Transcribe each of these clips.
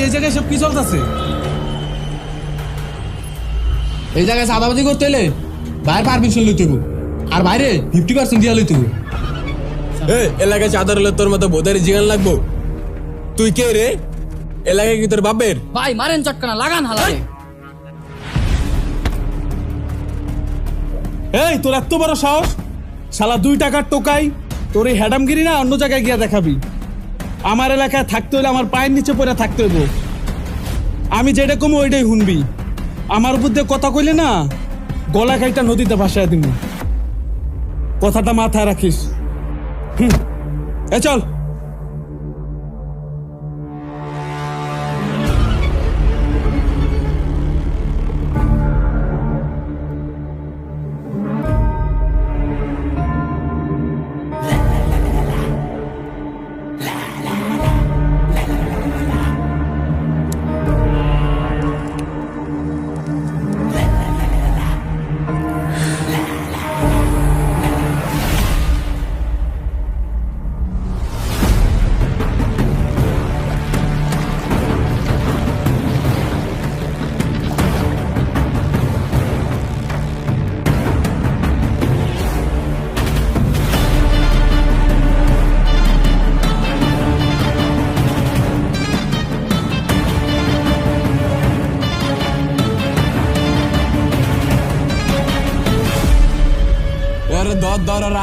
এই জায়গায় সব কি চলতেছে? এই জায়গায় চাঁদাবাজি করতে এলে বাইরে পারমিশন লইতে হবে, আর বাইরে 50% দিয়া লইতে হবে। এলাকায় চাঁদার হলে তোর মতো বোধারি জিগান লাগবো? তুই কে রে? এলাকায় কি তোর বাপের? ভাই মারেন চটকানা, লাগান হালারে। এই তোর এত বড় সাহস, শালা 2 টাকার টোকাই, তোর এই হ্যাডামগিরি না অন্য জায়গায় গিয়া দেখাবি। আমার এলাকায় থাকতে হলে আমার পায়ের নিচে পড়ে থাকতে হইব। আমি যেটা কমো ওইটাই শুনবি। আমার উপর দিয়ে কথা কইলে না গলা খাইটা নদীতে ভাসায় দিবি, কথাটা মাথায় রাখিস। চল।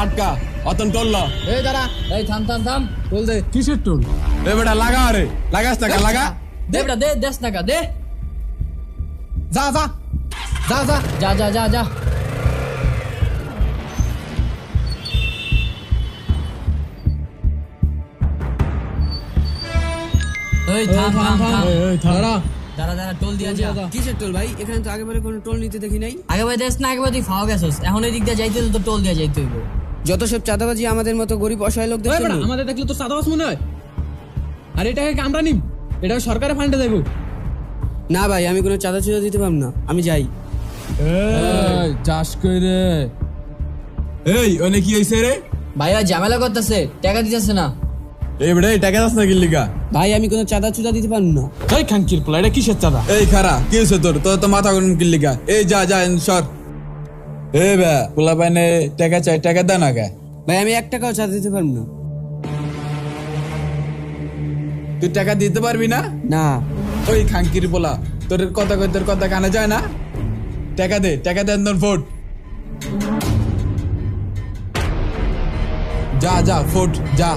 আটকা অতন টল। এই দাঁড়া, এই থাম থাম থাম, টোল দে। কিসের টোল? বেটা লাগা, রে লাগাস টাকা লাগা। দে বেটা দে, 10 টাকা দে। যা যা যা যা যা যা যা যা। এই থাম থাম থাম দাঁড়া দাঁড়া দাঁড়া টোল দিয়া যা কিসের টোল ভাই? এখানে তো আগেবারে কোনো টোল নিতে দেখি নাই। আগে ভাই দেশ না আগে ভাই তুই ফাও গেছস এখন এই দিক দিয়ে যাইতে তো টোল দিয়া যাইতে হইব যত সব চাঁদাবাজি আমাদের মতো গরিব অসহায় লোকদের ওই জন্য। বেটা, আমাদের দেখলে তো সাদাবাস মনে হয়। আর এটাকে কি আমরা নিব? এটা সরকারের ফান্ডে যাইব। না ভাই, আমি কোনো চাঁদা চুদা দিতে পারবো না, আমি যাই। চাষ করে এই অনেক কি হয়েছে রে? ভাইয়া ঝামেলা করতেছে টাকা দিতেছে না এই বেটা টাকা দাস না কিল্লিকা? ভাই আমি কোনো চাঁদা চুদা দিতে পারবো না। এই খানকির পোলা এটা কিসের চাঁদা? এই খারা কি হয়েছে তোর? তোর তো মাথা গরম কিল্লিকা। এই যা যা সর। এই বে পোলা পাইনে টাকা চাই, টাকা দে না কে? ভাই আমি 1 টাকাও চাঁদা দিতে পারবো না। তুই টাকা দিতে পারবি না? না ওই খাঙ্কির পোলা, তোর কথা কানে যায় না? টাকা দে তোর ফোট। যা যা ফোট যা।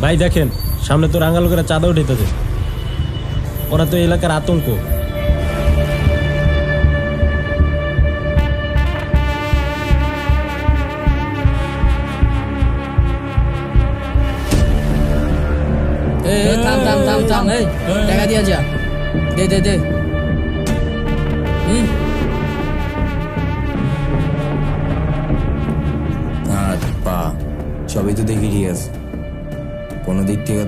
ভাই দেখেন সামনে তো রাঙ্গাল করে চাঁদা উঠাইতেছে, ওরা তো এলাকার আতঙ্ক। এই থাম থাম থাম থাম এই টাকা দিয়া যা দে দে দে হাত পা সবই তো দেখি ঠিক আছে, কোনো দিক থেকে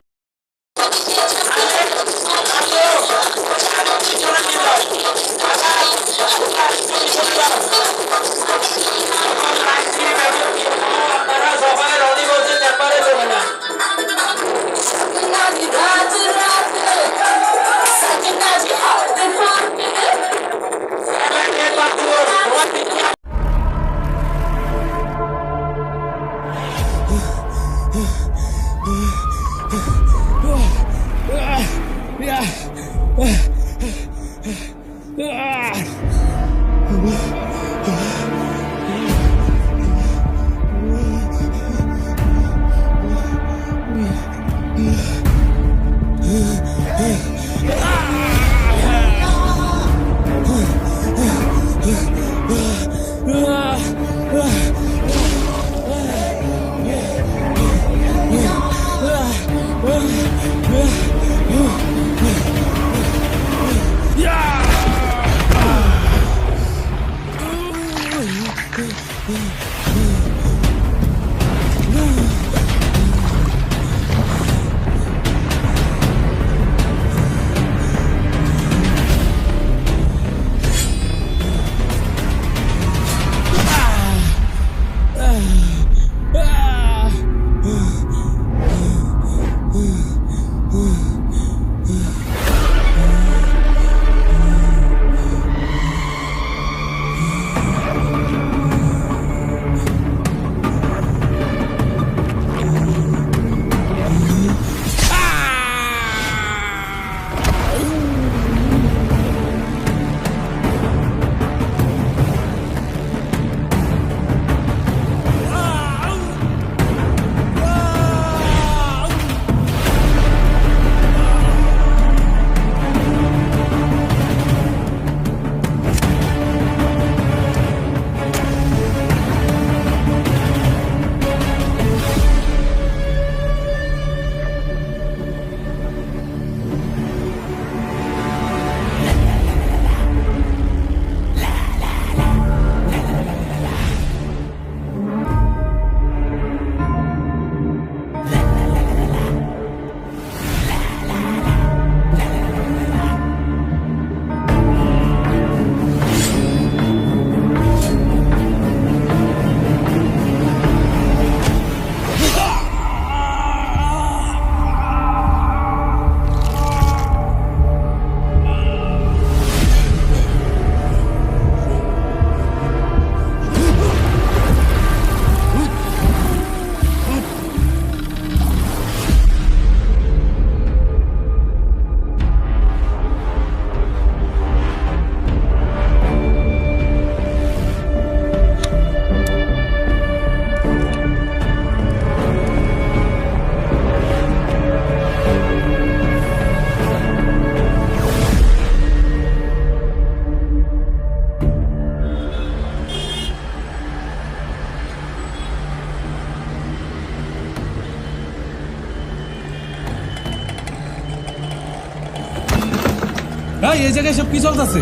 ভাই এই জায়গায় সব কি চলতেছে?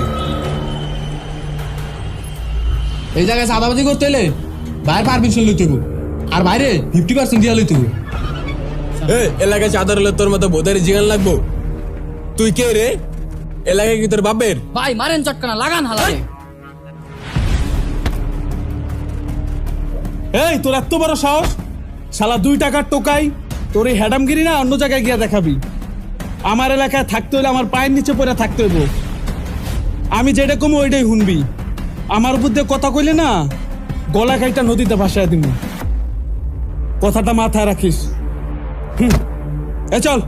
এই জায়গায় চাঁদাবাজি করতে এলে বাইরে পারমিশন লইতে হইব। আর বাইরে 50% দিয়া লইতে হইব। এই এলাকায় চাঁদা হলে তোর মতো বোধারি জিগান লাগবো। তুই কে রে? এলাকায় কি তোর বাপের? ভাই মারেন চটকানা লাগান হালারে। এই তোর এত বড় সাহস, শালা 2 টাকার টোকাই, তোর এই হ্যাডামগিরি না অন্য জায়গায় গিয়া দেখাবি। আমার এলাকায় থাকতে হলে আমার পায়ের নিচে পড়ে থাকতে হইব। আমি যেটা কমু ওইটাই শুনবি। আমার বুদ্ধে কথা কইলে না গলা কাইটা নদীতে ভাসায় দিবি। কথাটা মাথায় রাখিস। এ চল।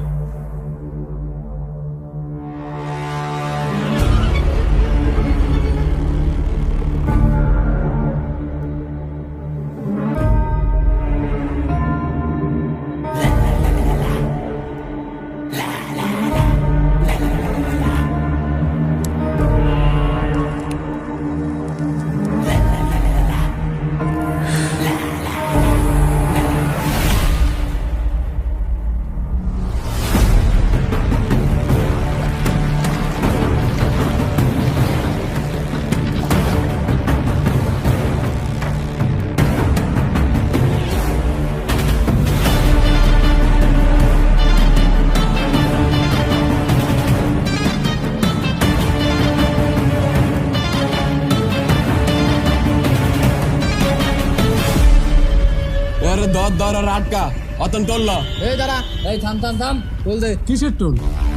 ওরে দর আর আটকা অতন টলল। এই দাঁড়া, এই থাম থাম থাম, টোল দে। কিসের টোল?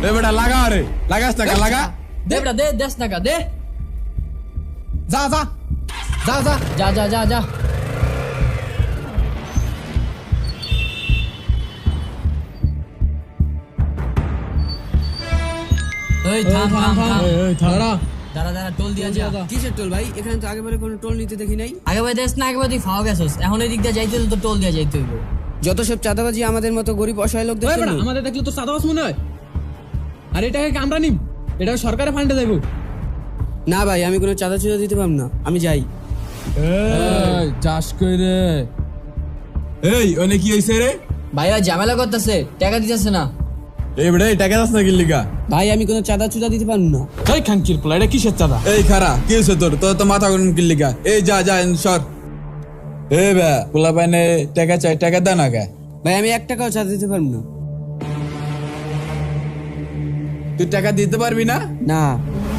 এ বেটা লাগা রে, লাগাস টাকা লাগা। দে বেটা দে, 10 টাকা দে। যা যা যা যা যা যা যা যা। এই থাম থাম থাম, দাঁড়া। দাঁড়া দাঁড়া, টোল দিয়া যা। কিসের টোল ভাই? এখানে তো আগেবারে কোনো টোল নিতে দেখি নাই। আগে ভাই দেশ না, আগে ভাই তুই ফাও গেছস, এখন এই দিক দিয়ে যাইতে হলে তো টোল দিয়া যাইতে হইব। যত সব চাঁদাবাজি আমাদের মতো গরিব অসহায় লোকদের জন্য। আমাদের দেখলে তো চাঁদাবাজ মনে হয়। আর এটাকে আমরা নিব, এটা সরকারের ফান্ডে যাইব। না ভাই, আমি কোনো চাঁদা চুদা দিতে পারব না, আমি যাই। এই চাষ কইরে। এই ওনে কি হইছে রে? ভাইয়া ঝামেলা করতেছে, টাকা দিতেছে না। এই বেটা এই টাকা দাস না কিল্লিগা? ভাই আমি কোনো চাঁদা চুদা দিতে পারব না। এই খানকির পোলা, এটা কিসের চাঁদা? এই খারা কি হইছে তোর? তোর তো মাথা গরম কিল্লিগা? এই যা যা সর। এই বে পোলা পাইনে টাকা চাই, টাকা দে না কে? ভাই আমি 1 টাকাও চাঁদা দিতে পারব না। তুই টাকা দিতে পারবি না? না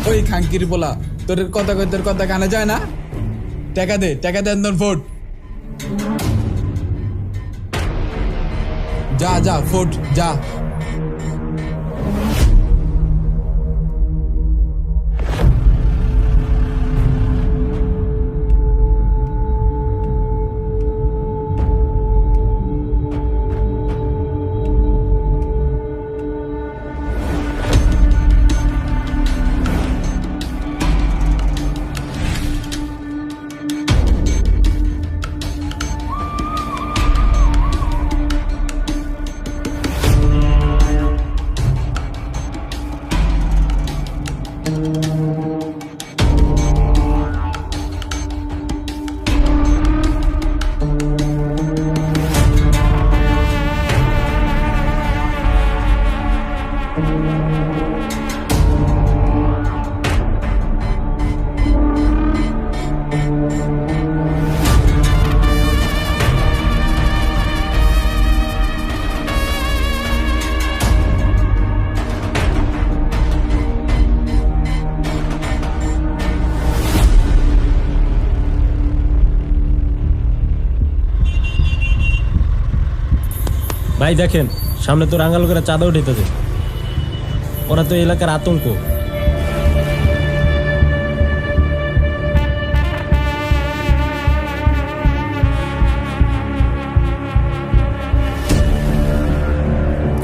ওই খাঙ্কির পোলা, তোর কথা কানে যায় না? টাকা দে তোর ফোট। যা যা ফোট যা। ভাই দেখেন সামনে তো রাঙ্গা লোকেরা চাঁদা উঠাইতেছে। ওরা তো এলাকার আতঙ্ক।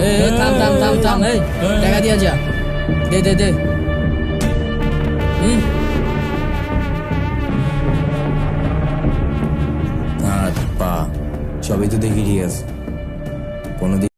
এই থাম থাম থাম থাম, এই টাকা দিয়া যা। দে দে দে। হাত পা সবই তো দেখি ঠিক আছে। কোনোদিন